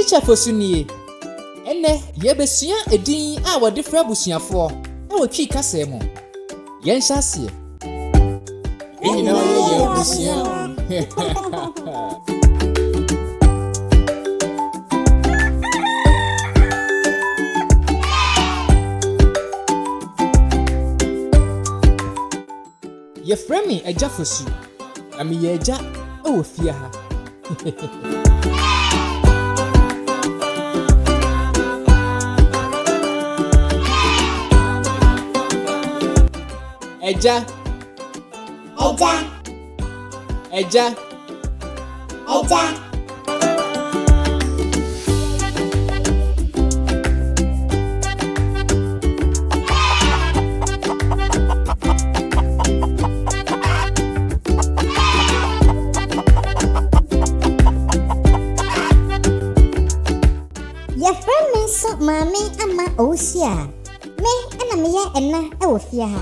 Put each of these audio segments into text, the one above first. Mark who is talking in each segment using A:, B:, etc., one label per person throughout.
A: Teacher Fosu nie. Ene ye besua edin a wode fra busuafo e wo twi kase mo. Yen hyase. Ina ye busua. Ye frame Teacher Fosu. Ami ye eja e wo fie ha. Eja.
B: Your friend me so mommy ama osia. Me ana me ya ena e wo fie ha.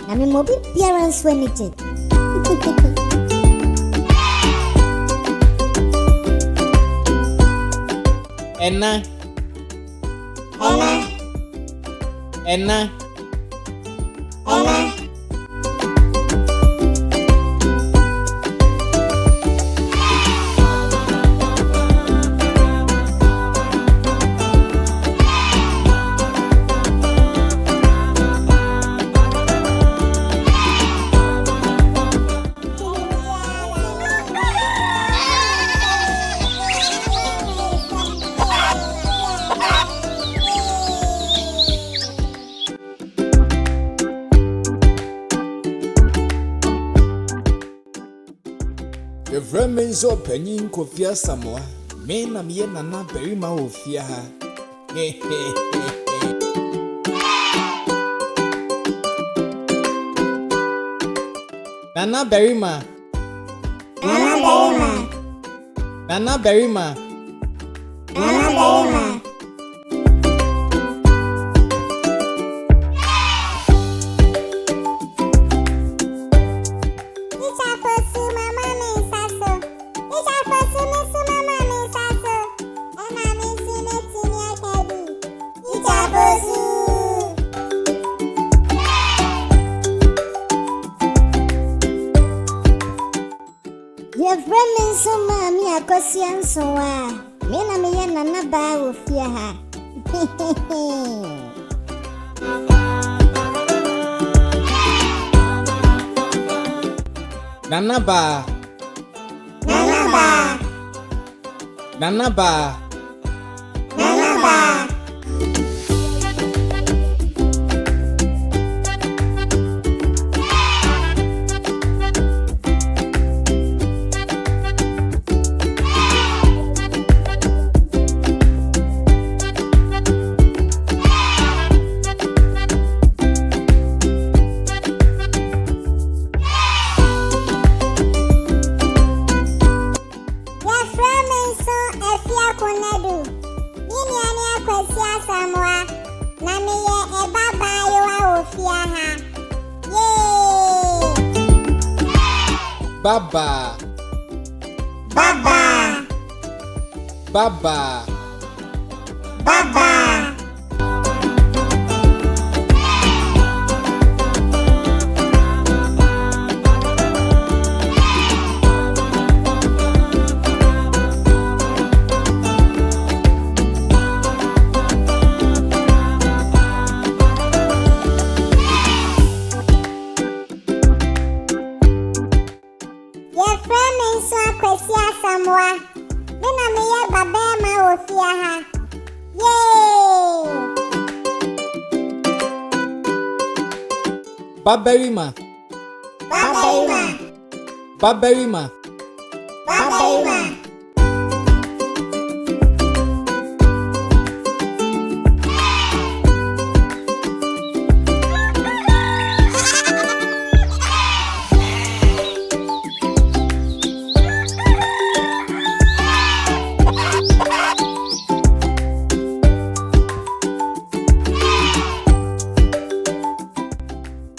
B: Na me mobi parents when it.
A: Enna. The Fremen so penny Kofia Samoa. Me na me nana berima ofia ha. Nana berima.
B: Your friend me so mommy akosian so a. Me na me ya nana ba wo fie ha.
A: Nana ba. Baba. Baberima.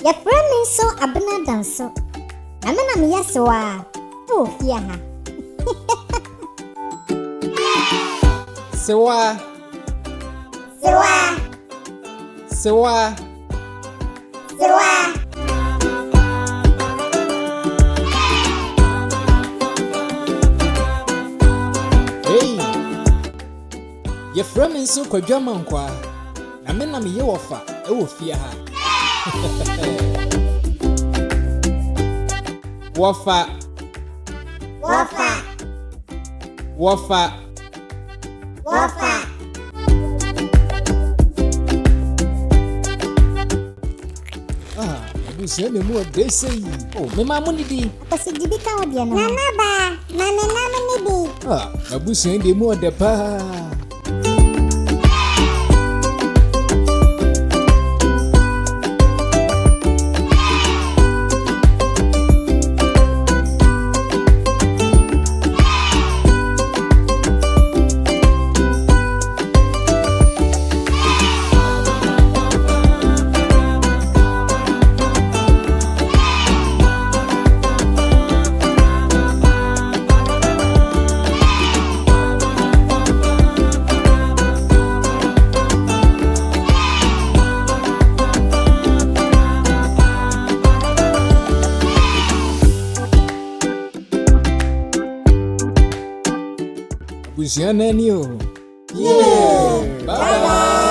B: Your friend me so abna danso. Amena me yasoa. Oh fia ha.
A: Sewa. Hey, your friend is so quite German qua. I mean, I'm your offer. Oh, fear her. Wafa. Busia me mo de say. Oh, me ma mo ni di.
B: Apasi jibi ka wo dia no. Nana ba, na me na me ni di.
A: Busia de mo de pa. Busia nani o. Yeah. Bye bye.